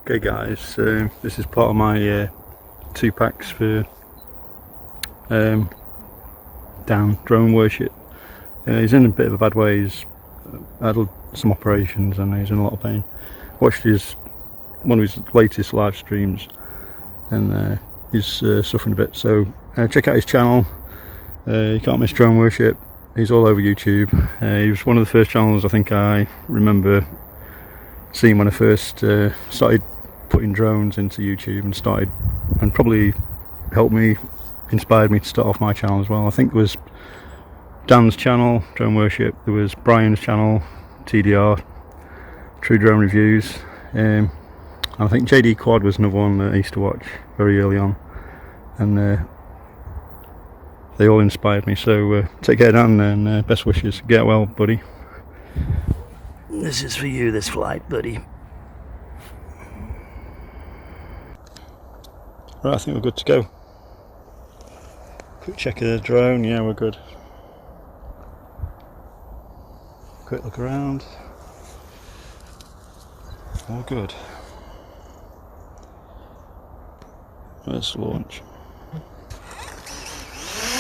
Okay guys, this is part of my 2 packs for down drone worship. He's in a bit of a bad way. He's had some operations and he's in a lot of pain. Watched one of his latest live streams and he's suffering a bit, so check out his channel. You can't miss drone worship. He's all over YouTube. He was one of the first channels I think I remember seeing when I first started putting drones into YouTube, and probably helped me, inspired me to start off my channel as well. I think there was Dan's channel, Drone Worship, there was Brian's channel, TDR, True Drone Reviews, and I think JD Quad was another one that I used to watch very early on, and they all inspired me. So take care, Dan, and best wishes. Get well, buddy. This is for you, this flight, buddy. Right, I think we're good to go. Quick check of the drone, yeah, we're good. Quick look around. All good. Let's launch.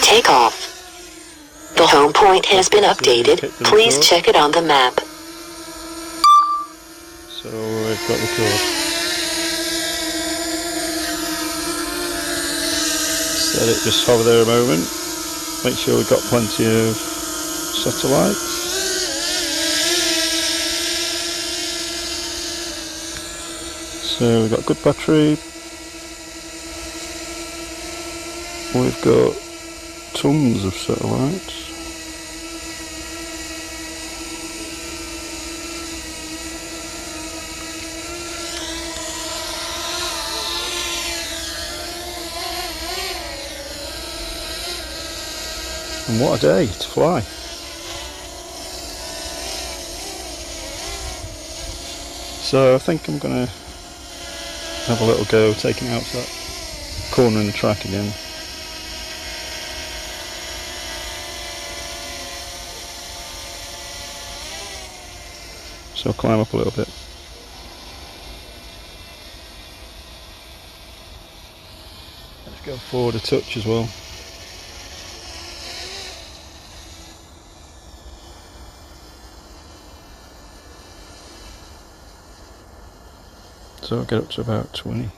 Take off. The home point has been updated. Please check it on the map. So we've got record. Let it just hover there a moment. Make sure we've got plenty of satellites. So we've got good battery. We've got tons of satellites. And what a day to fly. So I think I'm going to have a little go taking out that corner in the track again. So I'll climb up a little bit. Let's go forward a touch as well. So I'll get up to about 20.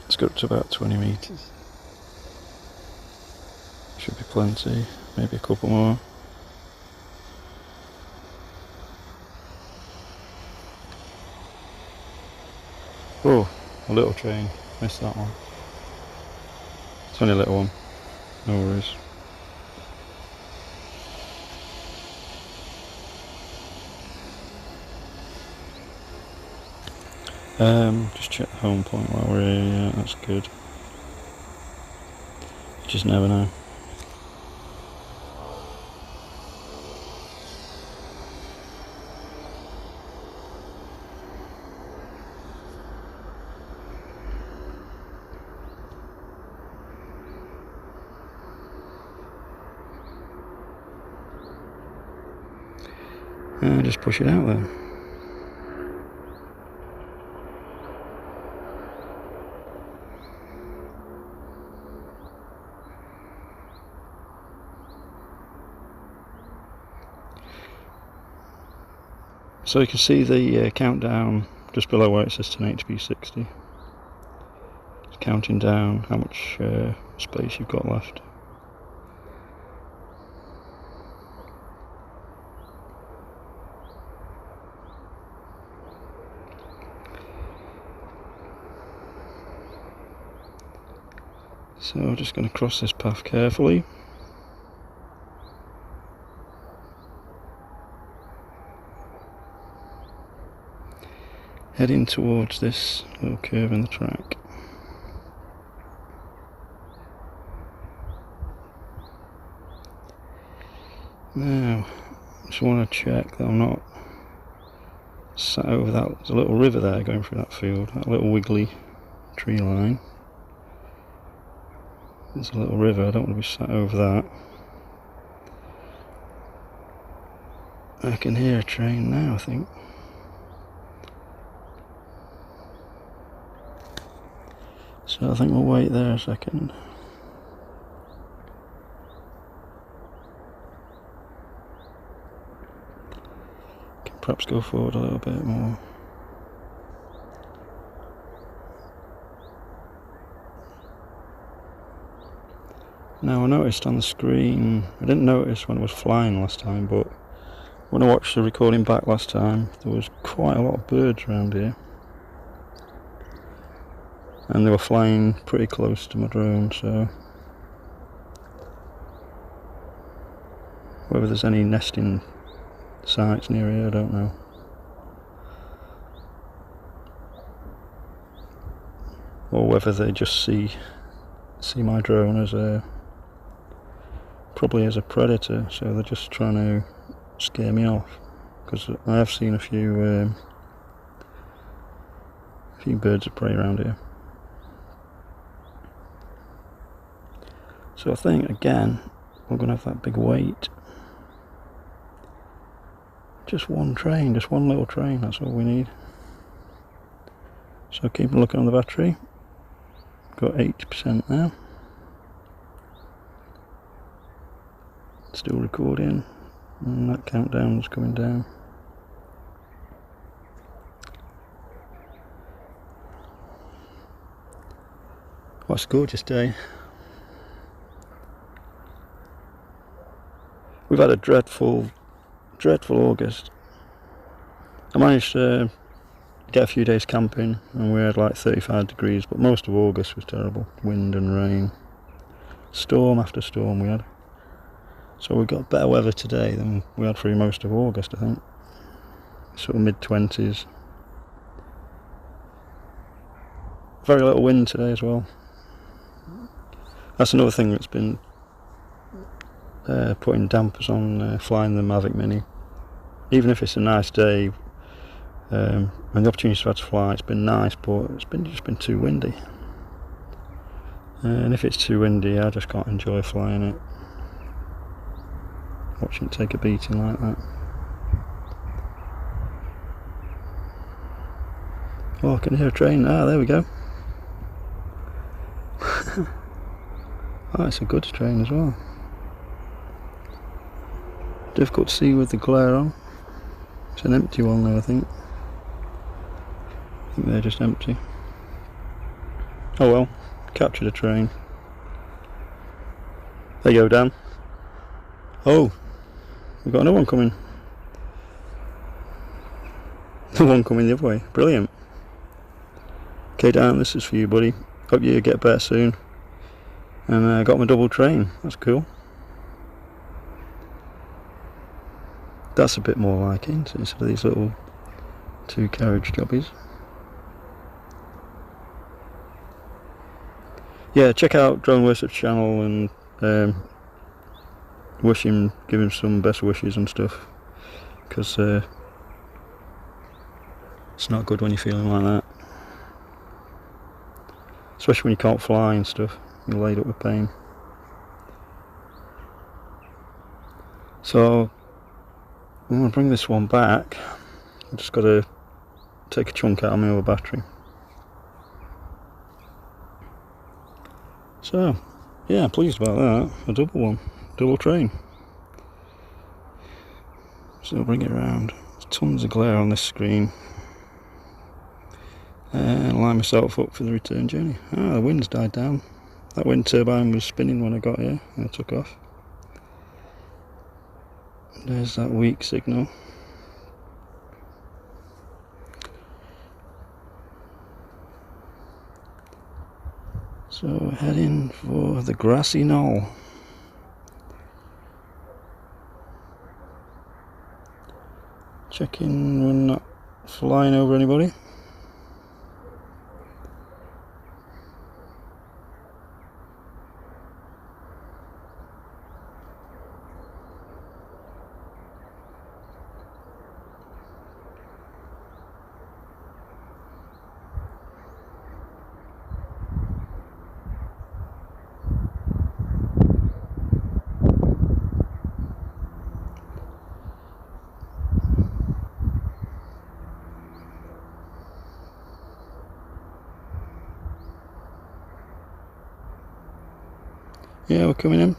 Let's go up to about 20 meters. Should be plenty, maybe a couple more. Oh, a little train, missed that one. It's only a little one, no worries. Just check the home point while we're here. Yeah, that's good. You just never know. Just push it out there. So you can see the countdown just below where it says 1080p 60. It's counting down how much space you've got left. So I'm just going to cross this path carefully. Heading towards this little curve in the track. Now, just want to check that I'm not sat over that. There's a little river there going through that field, that little wiggly tree line. There's a little river, I don't want to be sat over that. I can hear a train now, I think. So I think we'll wait there a second. Can perhaps go forward a little bit more. Now I noticed on the screen, I didn't notice when it was flying last time, but when I watched the recording back last time, there was quite a lot of birds around here. And they were flying pretty close to my drone, so whether there's any nesting sites near here, I don't know. Or whether they just see my drone as probably as a predator, so they're just trying to scare me off. Because I have seen a few birds of prey around here. So I think again we're going to have that big wait. Just one train, just one little train, that's all we need. So keep looking on the battery. Got 80% now. Still recording, and that countdown is coming down. What a gorgeous day. We've had a dreadful August. I managed to get a few days camping and we had like 35 degrees, but most of August was terrible. Wind and rain. Storm after storm we had. So we got better weather today than we had through most of August, I think. Sort of mid-20s. Very little wind today as well. That's another thing that's been putting dampers on flying the Mavic Mini. Even if it's a nice day and the opportunity to fly, it's been nice, but it's just been too windy. And if it's too windy, I just can't enjoy flying it. Watching it take a beating like that. Oh, I can hear a train. Ah, there we go. Oh, it's a good train as well. Difficult to see with the glare on. It's an empty one though, I think. I think they're just empty. Oh well, captured a train. There you go, Dan. Oh, we've got another one coming. The one coming the other way. Brilliant. Okay, Dan, this is for you, buddy. Hope you get better soon. And I got my double train. That's cool. That's a bit more like it, isn't it? Instead of these little 2-carriage jobbies. Yeah, check out Drone Worship's channel and give him some best wishes and stuff. Because it's not good when you're feeling like that. Especially when you can't fly and stuff. You're laid up with pain. So I'm going to bring this one back. I've just got to take a chunk out of my other battery. So, yeah, pleased about that. A double one. Double train. So I'll bring it around. There's tons of glare on this screen. And line myself up for the return journey. Ah, the wind's died down. That wind turbine was spinning when I got here and I took off. There's that weak signal. So we're heading for the grassy knoll. Checking we're not flying over anybody. Yeah, we're coming in.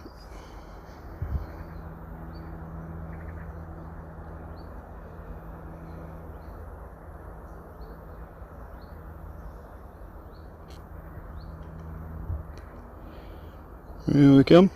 Here we come.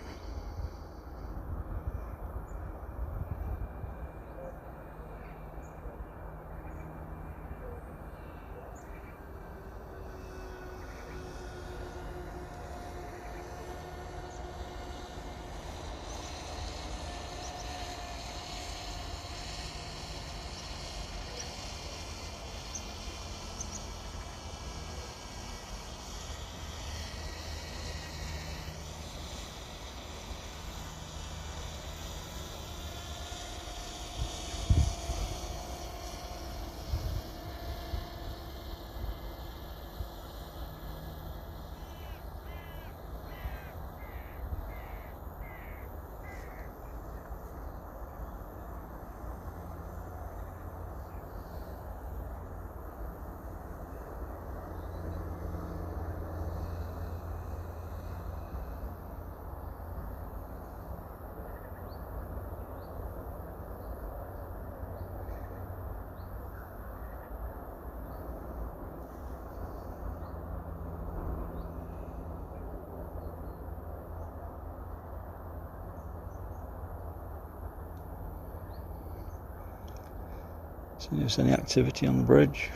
See if there's any activity on the bridge.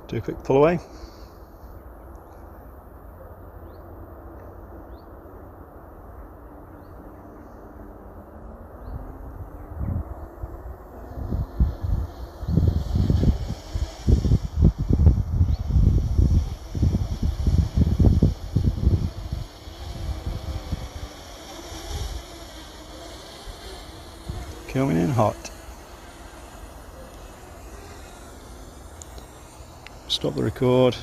Do a quick pull away. Coming in hot. Stop the record.